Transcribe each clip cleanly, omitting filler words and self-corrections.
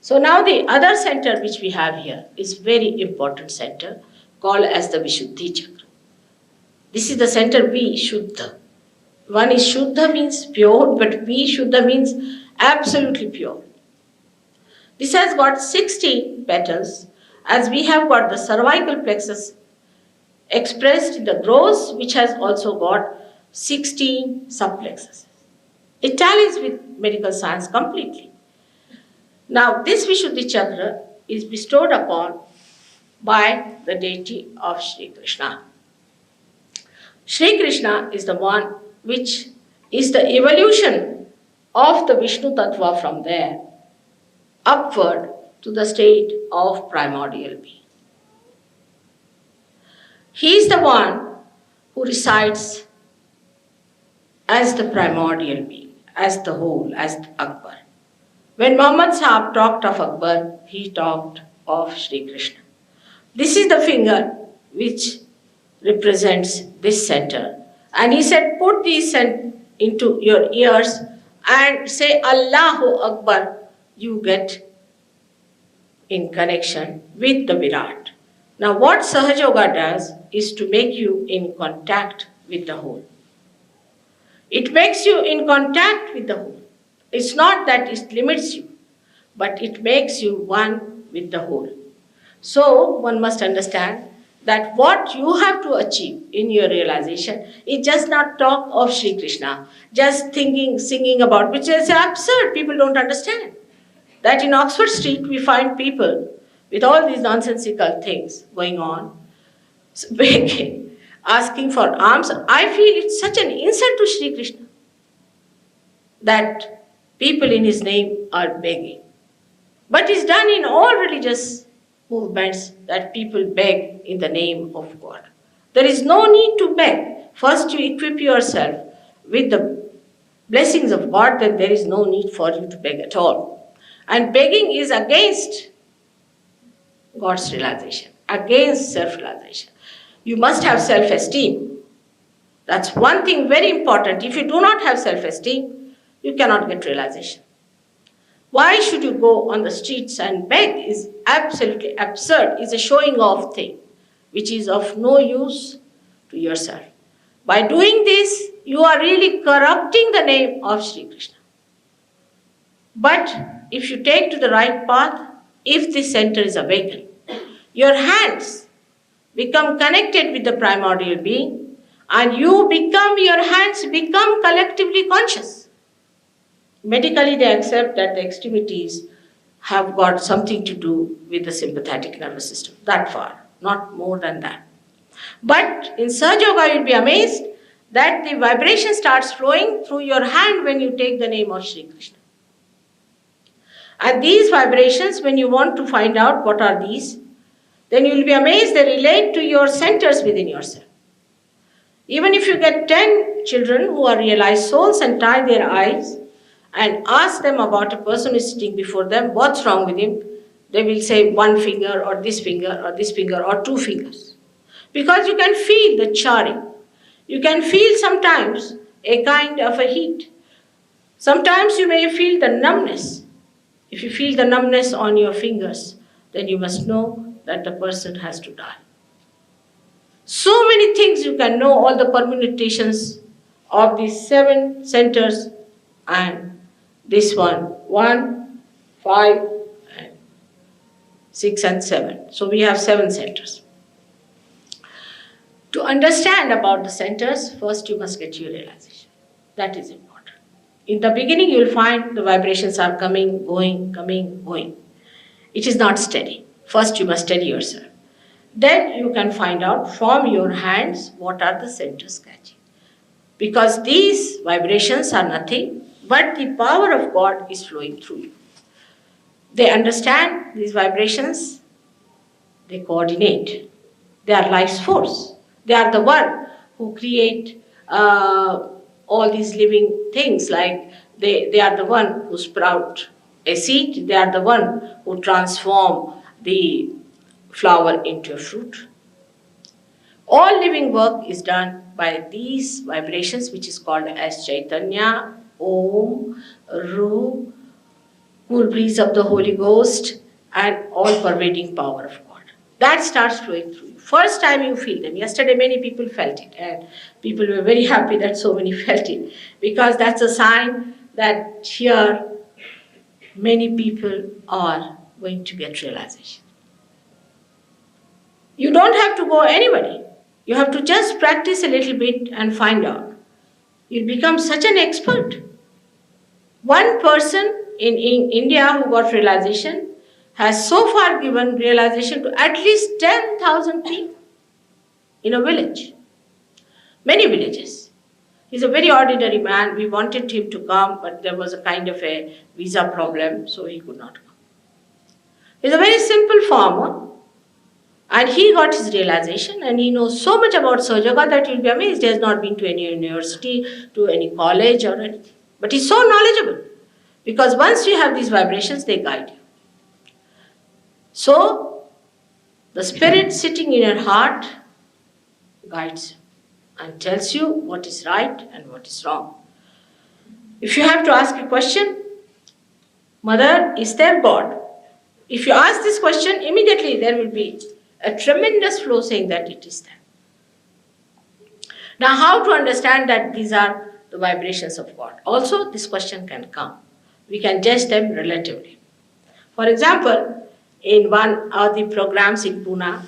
So now the other center which we have here is very important center called as the Vishuddhi Chakra. This is the center V, Shuddha. One is Shuddha means pure, but V, Shuddha means absolutely pure. This has got 60 petals, as we have got the cervical plexus expressed in the gross, which has also got 16 subplexuses. It tallies with medical science completely. Now, this Vishuddhi Chakra is bestowed upon by the deity of Sri Krishna. Sri Krishna is the one which is the evolution of the Vishnu Tattva from there upward to the state of primordial being. He is the one who resides as the primordial being, as the whole, as Akbar. When Muhammad Sahib talked of Akbar, he talked of Sri Krishna. This is the finger which represents this center. And he said, put these into your ears and say Allahu Akbar, you get in connection with the Virat. Now what Sahaja Yoga does is to make you in contact with the whole. It makes you in contact with the whole. It's not that it limits you, but it makes you one with the whole. So one must understand that what you have to achieve in your realization is just not talk of Sri Krishna, just thinking, singing about, which is absurd. People don't understand that in Oxford Street we find people with all these nonsensical things going on, begging, asking for alms. I feel it's such an insult to Sri Krishna that people in his name are begging. But it's done in all religious movements that people beg in the name of God. There is no need to beg. First you equip yourself with the blessings of God, then there is no need for you to beg at all. And begging is against God's realization, against self-realization. You must have self-esteem. That's one thing very important. If you do not have self-esteem, you cannot get realization. Why should you go on the streets and beg is absolutely absurd. It's a showing off thing, which is of no use to yourself. By doing this, you are really corrupting the name of Sri Krishna. But if you take to the right path, if this center is awakened, your hands become connected with the primordial being, and your hands become collectively conscious. Medically, they accept that the extremities have got something to do with the sympathetic nervous system, that far, not more than that. But in Sahaja Yoga, you'll be amazed that the vibration starts flowing through your hand when you take the name of Sri Krishna. And these vibrations, when you want to find out what are these, then you will be amazed they relate to your centers within yourself. Even if you get 10 children who are realized souls and tie their eyes and ask them about a person who is sitting before them, what's wrong with him, they will say one finger or this finger or this finger or two fingers. Because you can feel the charring. You can feel sometimes a kind of a heat. Sometimes you may feel the numbness. If you feel the numbness on your fingers, then you must know that the person has to die. So many things you can know, all the permutations of these 7 centers and this one, 1, 5, 6 and 7. So we have 7 centers. To understand about the centers, first you must get your realization. That is important. In the beginning, you will find the vibrations are coming, going, coming, going. It is not steady. First, you must steady yourself. Then you can find out from your hands what are the centers catching. Because these vibrations are nothing but the power of God is flowing through you. They understand these vibrations, they coordinate. They are life's force. They are the one who create all these living things, like they are the one who sprout a seed, they are the one who transform the flower into a fruit. All living work is done by these vibrations, which is called as Chaitanya, Om, Ru, who will breathe up the Holy Ghost and all-pervading power of God. That starts flowing through you. First time you feel them. Yesterday many people felt it, and people were very happy that so many felt it, because that's a sign that here many people are going to get realization. You don't have to go anybody. You have to just practice a little bit and find out. You'll become such an expert. One person in India who got realization has so far given realization to at least 10,000 people in a village, many villages. He's a very ordinary man. We wanted him to come, but there was a kind of a visa problem, so he could not come. He's a very simple farmer, and he got his realization, and he knows so much about Sahaja Yoga that you'll be amazed. He has not been to any university, to any college or anything. But he's so knowledgeable, because once you have these vibrations, they guide you. So, the spirit sitting in your heart guides you and tells you what is right and what is wrong. If you have to ask a question, Mother, is there God? If you ask this question, immediately there will be a tremendous flow saying that it is there. Now, how to understand that these are the vibrations of God? Also, this question can come. We can judge them relatively. For example, in one of the programs in Pune,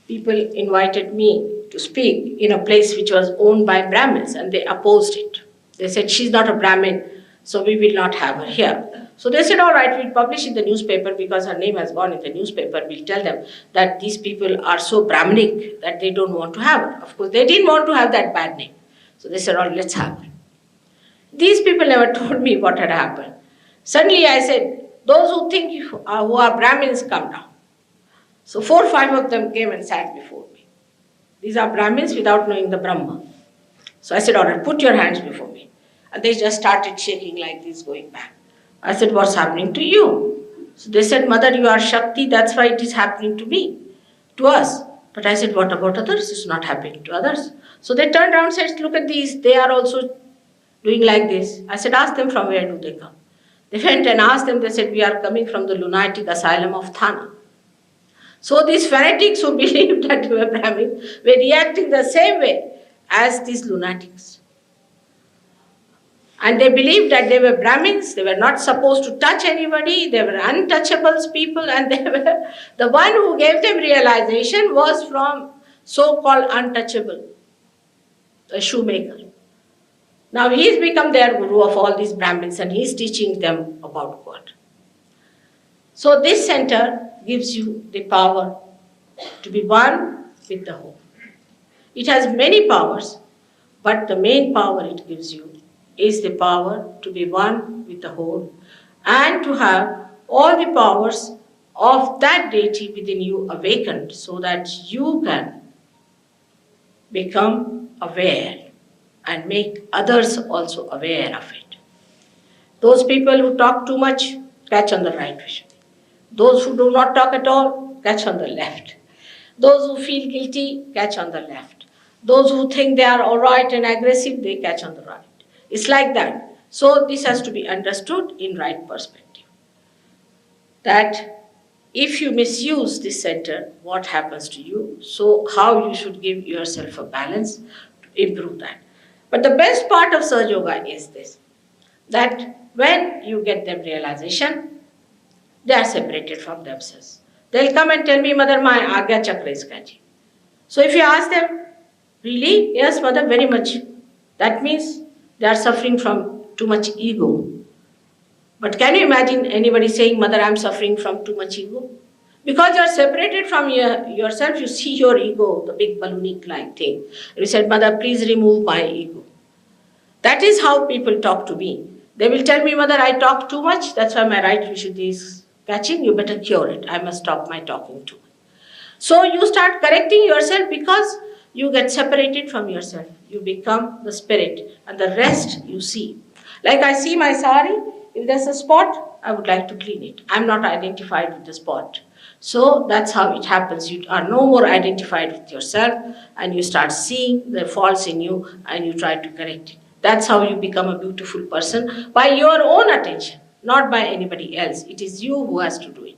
people invited me to speak in a place which was owned by Brahmins, and they opposed it. They said, she's not a Brahmin, so we will not have her here. So they said, all right, we'll publish in the newspaper because her name has gone in the newspaper. We'll tell them that these people are so Brahminic that they don't want to have her. Of course, they didn't want to have that bad name. So they said, all right, let's have her. These people never told me what had happened. Suddenly I said, those who think who are Brahmins, come down. So 4 or 5 of them came and sat before me. These are Brahmins without knowing the Brahma. So I said, all right, put your hands before me. And they just started shaking like this, going back. I said, what's happening to you? So they said, Mother, you are Shakti, that's why it is happening to me, to us. But I said, what about others? It's not happening to others. So they turned around and said, look at these, they are also doing like this. I said, ask them from where do they come. They went and asked them, they said, we are coming from the lunatic asylum of Thana. So these fanatics who believed that they were Brahmin were reacting the same way as these lunatics. And they believed that they were Brahmins, they were not supposed to touch anybody, they were untouchables people, and they were the one who gave them realization was from so-called untouchable, a shoemaker. Now he's become their guru of all these Brahmins, and he's teaching them about God. So this center gives you the power to be one with the whole. It has many powers, but the main power it gives you is the power to be one with the whole and to have all the powers of that deity within you awakened so that you can become aware and make others also aware of it. Those people who talk too much, catch on the right vision. Those who do not talk at all, catch on the left. Those who feel guilty, catch on the left. Those who think they are all right and aggressive, they catch on the right. It's like that. So this has to be understood in right perspective. That if you misuse this center, what happens to you? So how you should give yourself a balance to improve that. But the best part of Sahaja Yoga is this, that when you get them realization, they are separated from themselves. They'll come and tell me, Mother, my Agya Chakra is catching. So if you ask them, really? Yes, Mother, very much. That means they are suffering from too much ego. But can you imagine anybody saying, Mother, I'm suffering from too much ego? Because you are separated from yourself, you see your ego, the big balloonic-like thing. You said, Mother, please remove my ego. That is how people talk to me. They will tell me, Mother, I talk too much, that's why my right Vishuddhi is catching, you better cure it. I must stop my talking too much. So you start correcting yourself because you get separated from yourself. You become the spirit and the rest you see. Like I see my sari, if there's a spot, I would like to clean it. I'm not identified with the spot. So that's how it happens. You are no more identified with yourself and you start seeing the faults in you and you try to correct it. That's how you become a beautiful person by your own attention, not by anybody else. It is you who has to do it.